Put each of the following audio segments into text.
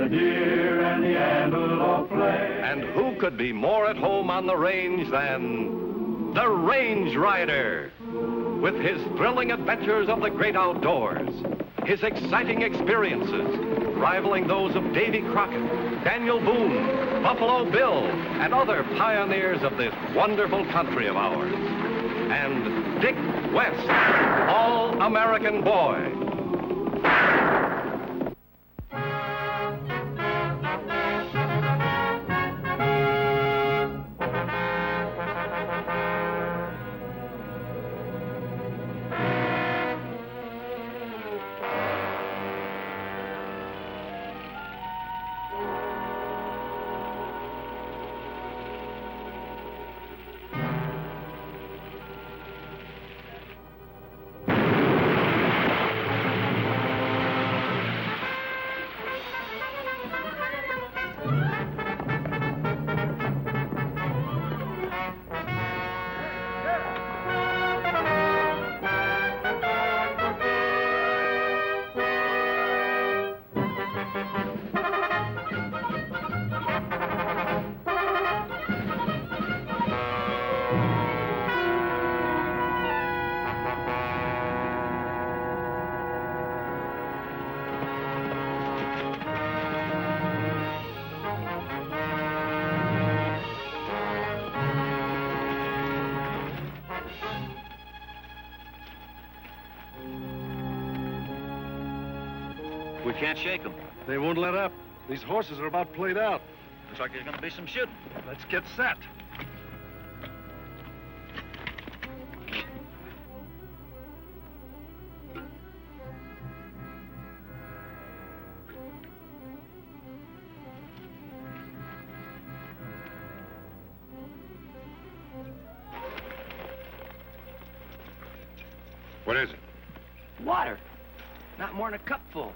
the deer and the antelope play. And who could be more at home on the range than the Range Rider? With his thrilling adventures of the great outdoors, his exciting experiences rivaling those of Davy Crockett, Daniel Boone, Buffalo Bill, and other pioneers of this wonderful country of ours. And Dick West, All-American Boy. We can't shake them. They won't let up. These horses are about played out. Looks like there's gonna be some shooting. Let's get set. What is it? Water. Not more than a cupful.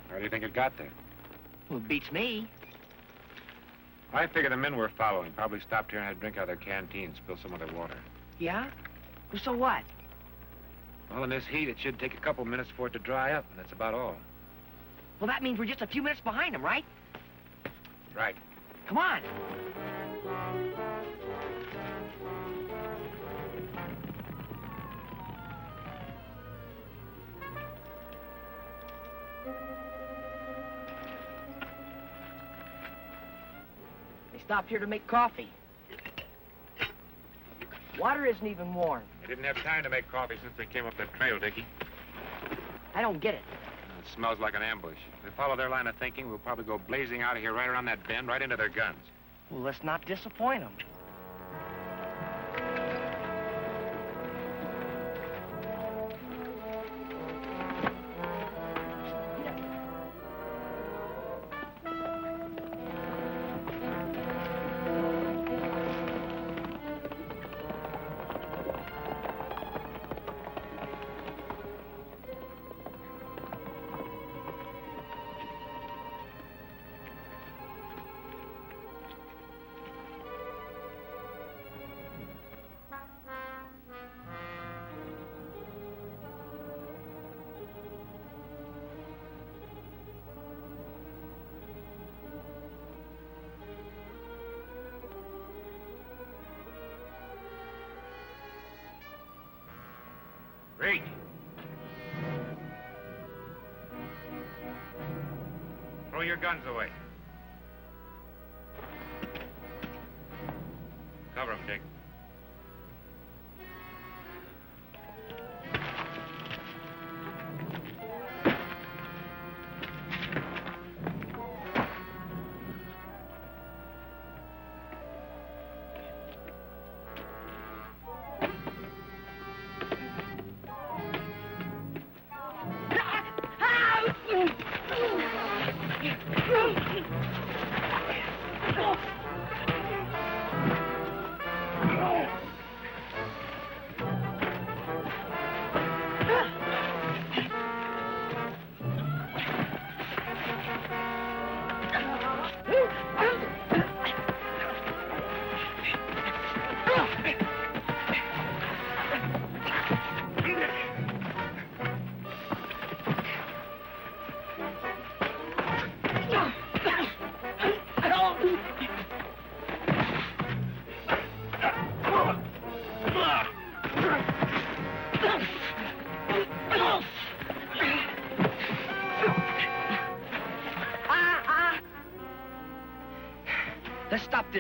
How do you think it got there? Well, it beats me. I figure the men we're following probably stopped here and had a drink out of their canteen, spilled some of their water. Yeah? Well, so what? Well, in this heat, it should take a couple minutes for it to dry up, and that's about all. Well, that means we're just a few minutes behind them, right? Right. Come on. They stopped here to make coffee. Water isn't even warm. They didn't have time to make coffee since they came up that trail, Dickie. I don't get it. It smells like an ambush. If we follow their line of thinking, we'll probably go blazing out of here right around that bend, right into their guns. Well, let's not disappoint them. Reach. Throw your guns away. Cover them, Dick.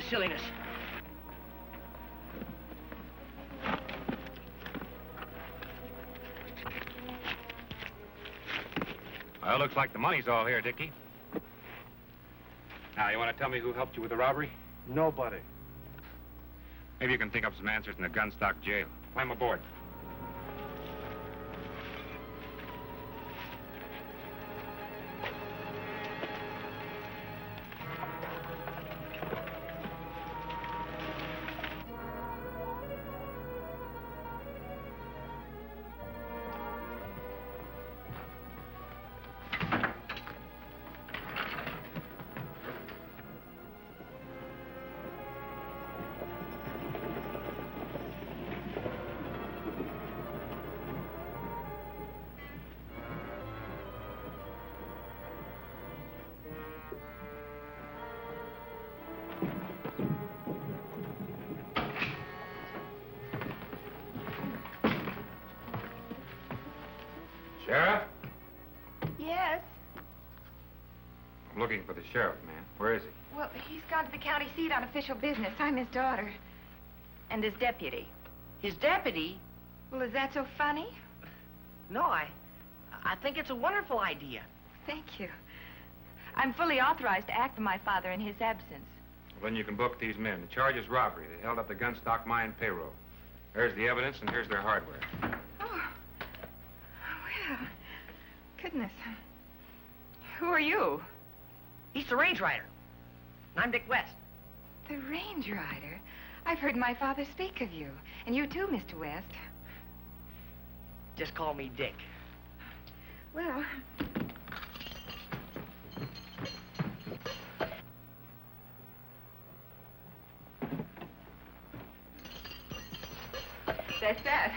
silliness. Well, it looks like the money's all here, Dickie. Now, you want to tell me who helped you with the robbery? Nobody. Maybe you can think up some answers in the gunstock jail. Climb aboard. Sheriff? Yes. I'm looking for the sheriff, man. Where is he? Well, he's gone to the county seat on official business. I'm his daughter. And his deputy. His deputy? Well, is that so funny? No, I think it's a wonderful idea. Thank you. I'm fully authorized to act for my father in his absence. Well, then you can book these men. The charge is robbery. They held up the gunstock mine payroll. There's the evidence, and here's their hardware. Oh. Well, goodness. Who are you? He's the range rider. And I'm Dick West. The range rider? I've heard my father speak of you. And you too, Mr. West. Just call me Dick. Well... That's that.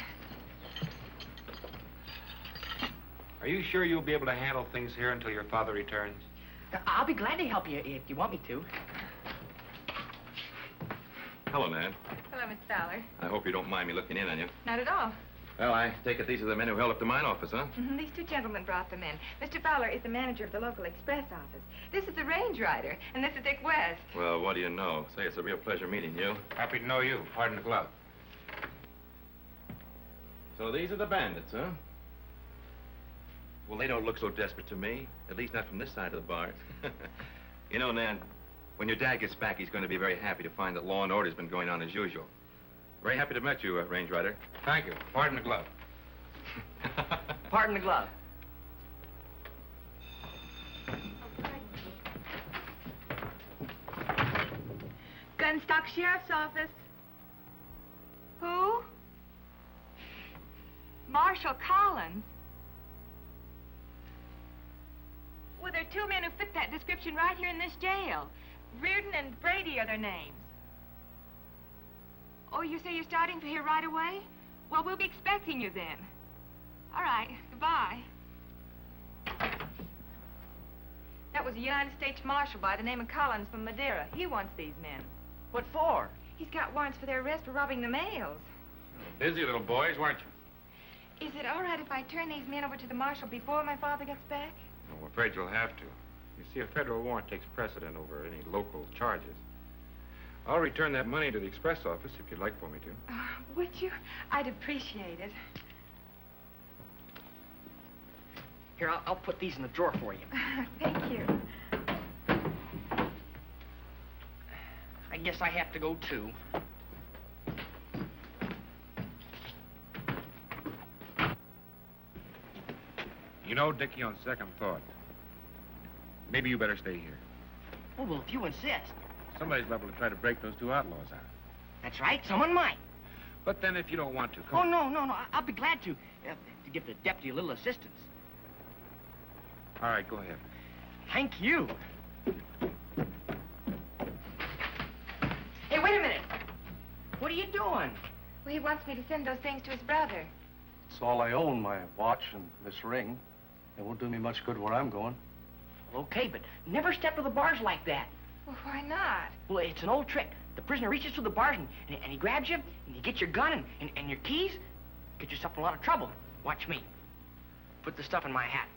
Are you sure you'll be able to handle things here until your father returns? I'll be glad to help you if you want me to. Hello, Nan. Hello, Mr. Fowler. I hope you don't mind me looking in on you. Not at all. Well, I take it these are the men who held up the mine office, huh? These two gentlemen brought them in. Mr. Fowler is the manager of the local express office. This is the range rider, and this is Dick West. Well, what do you know? Say, it's a real pleasure meeting you. Happy to know you. Pardon the glove. So these are the bandits, huh? Well, they don't look so desperate to me. At least not from this side of the bar. You know, Nan, when your dad gets back, he's going to be very happy to find that law and order's been going on as usual. Very happy to meet you, Range Rider. Thank you. Pardon the glove. Pardon the glove. Gunstock Sheriff's Office. Who? Marshal Collins. Well, there are two men who fit that description right here in this jail. Reardon and Brady are their names. Oh, you say you're starting for here right away? Well, we'll be expecting you then. All right, goodbye. That was a United States Marshal by the name of Collins from Madeiro. He wants these men. What for? He's got warrants for their arrest for robbing the mails. Busy little boys, weren't you? Is it all right if I turn these men over to the Marshal before my father gets back? I'm afraid you'll have to. You see, a federal warrant takes precedent over any local charges. I'll return that money to the express office if you'd like for me to. Would you? I'd appreciate it. Here, I'll put these in the drawer for you. Thank you. I guess I have to go, too. You know, Dickie, on second thought, maybe you better stay here. Oh, well, if you insist. Somebody's liable to try to break those two outlaws out. That's right, someone might. But then if you don't want to, Oh, come no. I'll be glad to give the deputy a little assistance. All right, go ahead. Thank you. Hey, wait a minute. What are you doing? Well, he wants me to send those things to his brother. It's all I own, my watch and this ring. It won't do me much good where I'm going. Well, okay, but never step to the bars like that. Well, why not? Well, it's an old trick. The prisoner reaches through the bars and he grabs you, and you get your gun and your keys. Get yourself in a lot of trouble. Watch me. Put the stuff in my hat.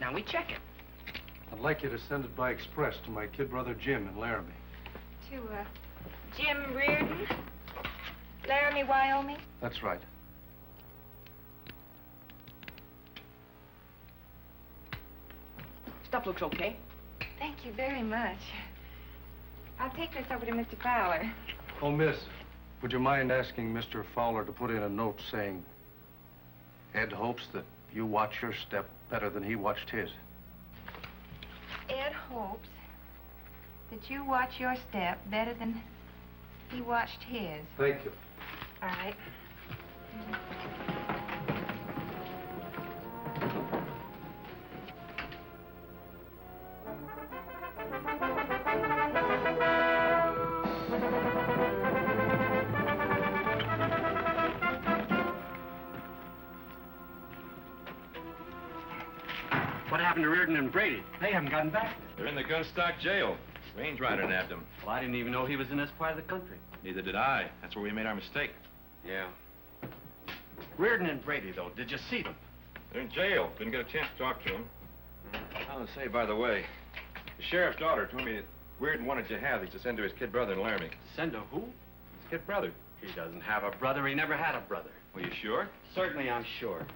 Now we check it. I'd like you to send it by express to my kid brother Jim in Laramie. To, Jim Reardon, Laramie, Wyoming? That's right. Stuff looks okay. Thank you very much. I'll take this over to Mr. Fowler. Oh, miss, would you mind asking Mr. Fowler to put in a note saying Ed hopes that you watch your step better than he watched his? Ed hopes that you watch your step better than he watched his. Thank you. All right. What happened to Reardon and Brady? They haven't gotten back. They're in the gunstock jail. Range rider nabbed them. Well, I didn't even know he was in this part of the country. Neither did I. That's where we made our mistake. Yeah. Reardon and Brady, though, did you see them? They're in jail. Didn't get a chance to talk to them. I'll say, by the way, the sheriff's daughter told me that Reardon wanted you to have these to send to his kid brother in Laramie. Send to who? His kid brother. He doesn't have a brother. He never had a brother. Well, you sure? Certainly, I'm sure.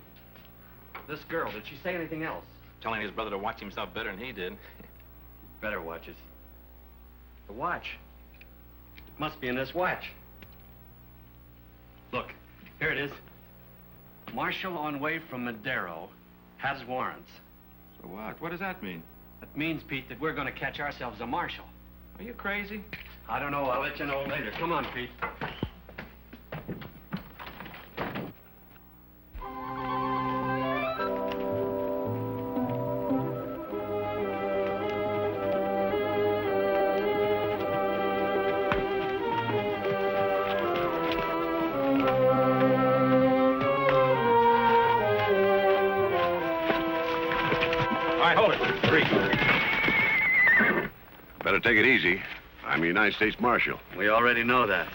This girl, did she say anything else? Telling his brother to watch himself better than he did. Better watch it. The watch. It must be in this watch. Look, here it is. Marshal on way from Madero has warrants. So what? What does that mean? That means, Pete, that we're going to catch ourselves a marshal. Are you crazy? I don't know. I'll let you know later. Come on, Pete. Better take it easy. I'm the United States Marshal. We already know that.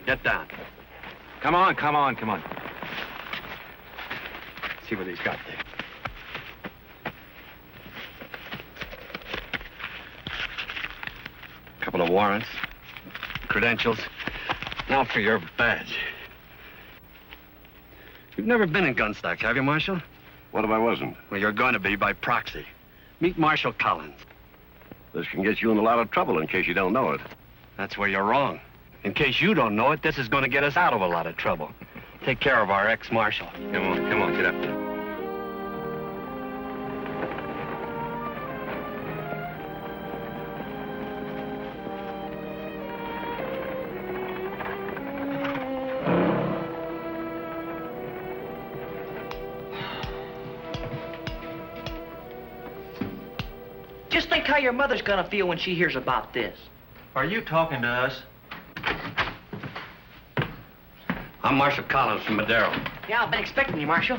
Get down. Come on, come on, come on. See what he's got there. Couple of warrants, credentials. Now for your badge. You've never been in gunstocks, have you, Marshal? What if I wasn't? Well, you're going to be by proxy. Meet Marshal Collins. This can get you in a lot of trouble in case you don't know it. That's where you're wrong. In case you don't know it, this is going to get us out of a lot of trouble. Take care of our ex-marshal. Come on, get up there. Just think how your mother's gonna feel when she hears about this. Are you talking to us? I'm Marshal Collins from Madero. Yeah, I've been expecting you, Marshal.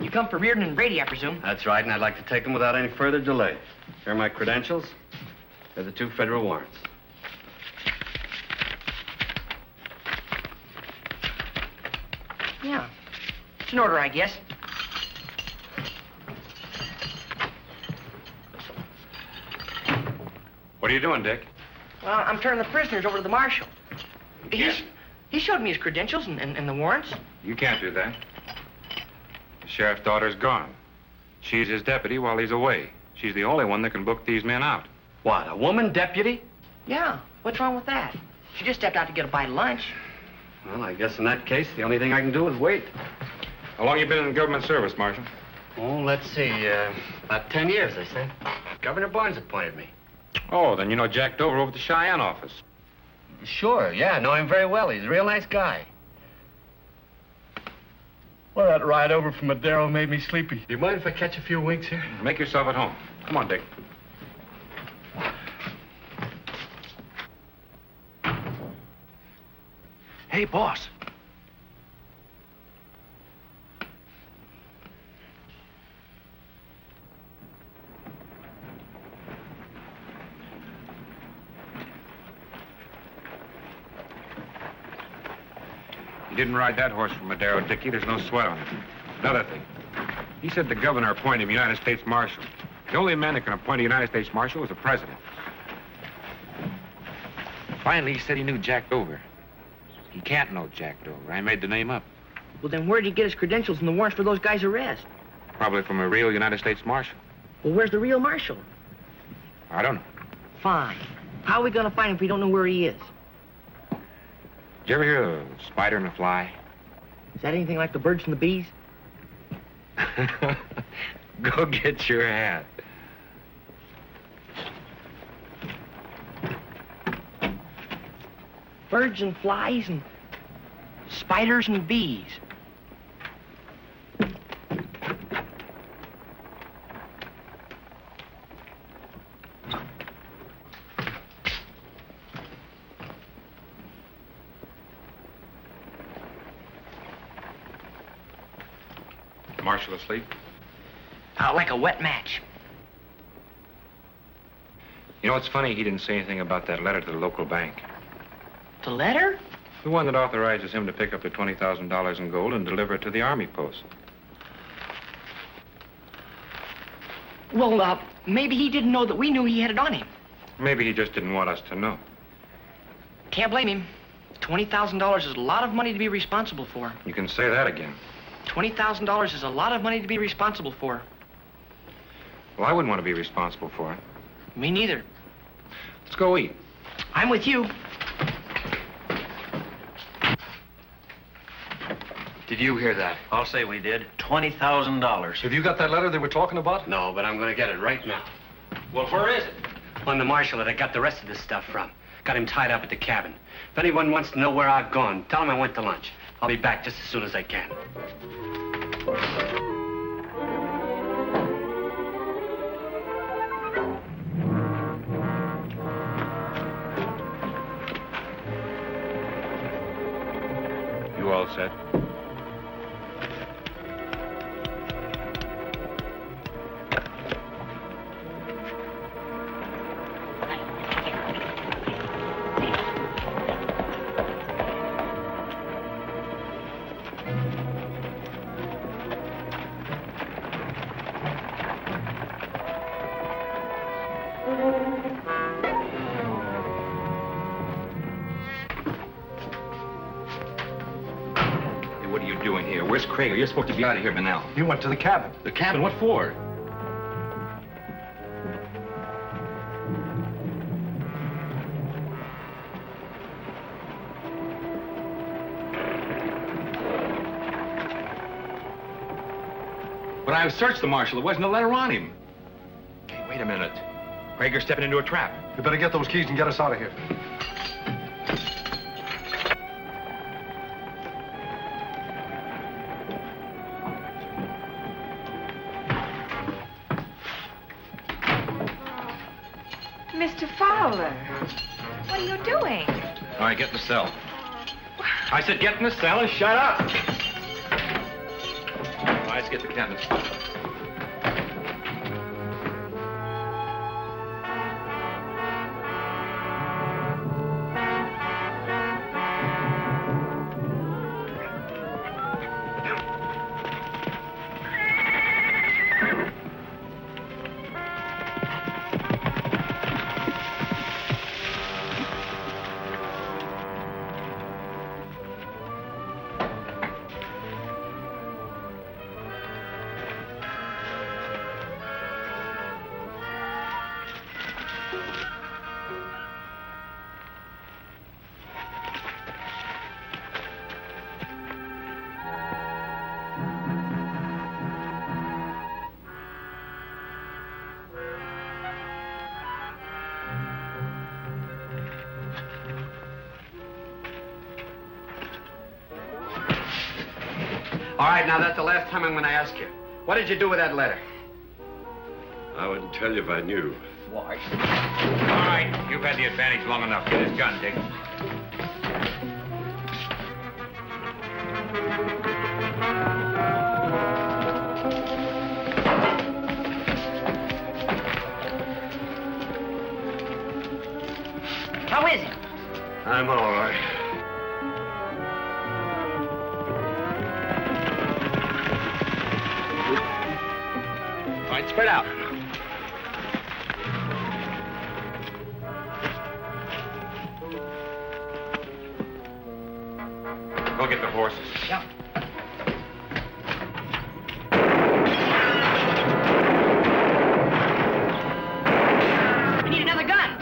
You come for Reardon and Brady, I presume. That's right, and I'd like to take them without any further delay. Here are my credentials. They're the 2 federal warrants. Yeah. It's in order, I guess. What are you doing, Dick? Well, I'm turning the prisoners over to the marshal. He showed me his credentials and the warrants. You can't do that. The sheriff's daughter's gone. She's his deputy while he's away. She's the only one that can book these men out. What, a woman deputy? Yeah, what's wrong with that? She just stepped out to get a bite of lunch. Well, I guess in that case, the only thing I can do is wait. How long you been in government service, Marshal? Oh, let's see, about 10 years, they say. Governor Barnes appointed me. Oh, then you know Jack Dover over at the Cheyenne office. Sure, yeah, I know him very well. He's a real nice guy. Well, that ride over from Madero made me sleepy. Do you mind if I catch a few winks here? Make yourself at home. Come on, Dick. Hey, boss. You didn't ride that horse from Madero, Dickie. There's no sweat on it. Another thing. He said the governor appointed him United States Marshal. The only man that can appoint a United States Marshal is the President. Finally, he said he knew Jack Dover. He can't know Jack Dover. I made the name up. Well, then where'd he get his credentials and the warrants for those guys' arrest? Probably from a real United States Marshal. Well, where's the real marshal? I don't know. Fine. How are we gonna find him if we don't know where he is? Did you ever hear of a spider and a fly? Is that anything like the birds and the bees? Go get your hat. Birds and flies and spiders and bees. Marshal asleep? Like a wet match. You know, it's funny he didn't say anything about that letter to the local bank. The letter? The one that authorizes him to pick up the $20,000 in gold and deliver it to the army post. Well, maybe he didn't know that we knew he had it on him. Maybe he just didn't want us to know. Can't blame him. $20,000 is a lot of money to be responsible for. You can say that again. $20,000 is a lot of money to be responsible for. Well, I wouldn't want to be responsible for it. Me neither. Let's go eat. I'm with you. Did you hear that? I'll say we did. $20,000. Have you got that letter they were talking about? No, but I'm going to get it right now. Well, where is it? On the marshal that I got the rest of this stuff from. Got him tied up at the cabin. If anyone wants to know where I've gone, tell them I went to lunch. I'll be back just as soon as I can. You all set? What are you doing here? Where's Krager? You're supposed to be out of here by now. He went to the cabin. The cabin? What for? But I've searched the marshal. There wasn't a letter on him. Hey, wait a minute. Krager's stepping into a trap. You better get those keys and get us out of here. Mr. Fowler, what are you doing? All right, get in the cell. I said get in the cell and shut up. All right, let's get the cabin. All right, now that's the last time I'm going to ask you. What did you do with that letter? I wouldn't tell you if I knew. Why? All right, you've had the advantage long enough. Get his gun, Dick. How is he? I'm all right. All right, spread out. Go get the horses. Yeah. We need another gun.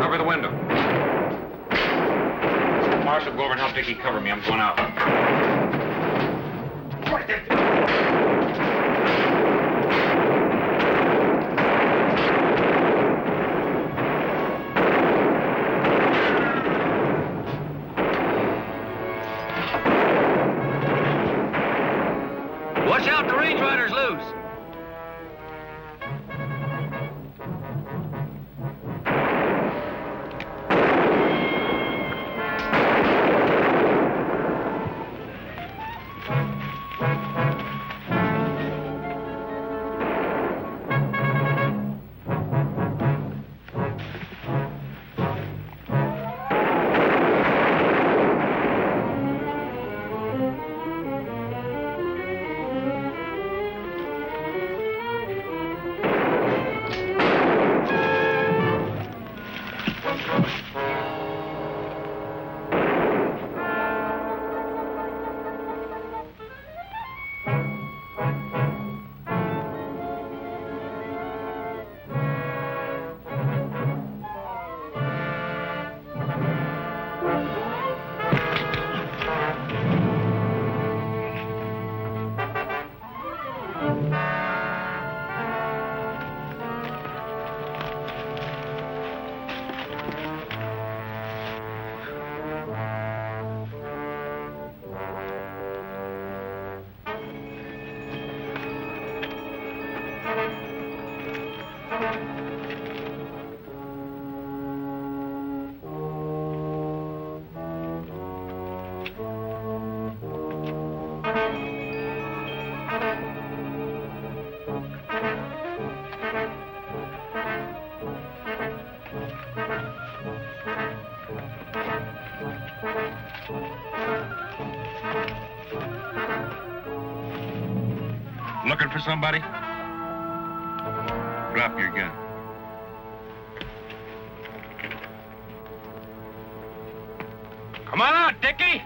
Cover the window. Marshal, go over and help Dickie cover me. I'm going out. Right there. Watch out, the range rider's loose. Looking for somebody? Drop your gun. Come on out, Dickie!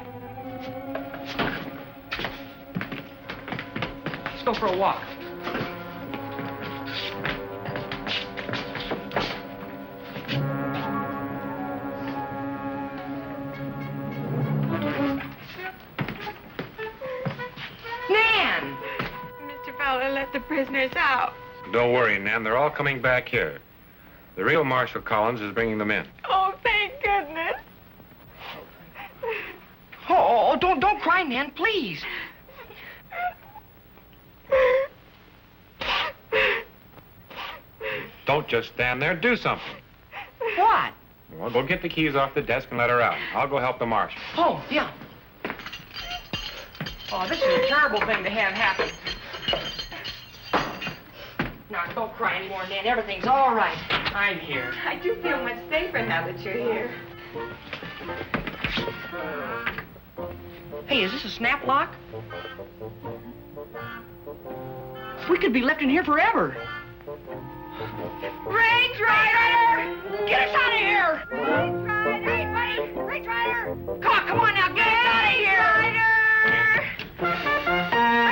Let's go for a walk. Nan! Mr. Fowler let the prisoners out. Don't worry, Nan. They're all coming back here. The real Marshal Collins is bringing them in. Oh, thank goodness. Oh, don't cry, Nan, please. Don't just stand there. Do something. What? Well, go get the keys off the desk and let her out. I'll go help the Marshal. Oh, yeah. Oh, this is a terrible thing to have happen. Now, don't cry anymore, Nan. Everything's all right. I'm here. I do feel much safer now that you're here. Hey, is this a snap lock? We could be left in here forever. Range Rider! Get us out of here! Range Rider! Hey, buddy! Range Rider! Come on now, get us out of here! Rider!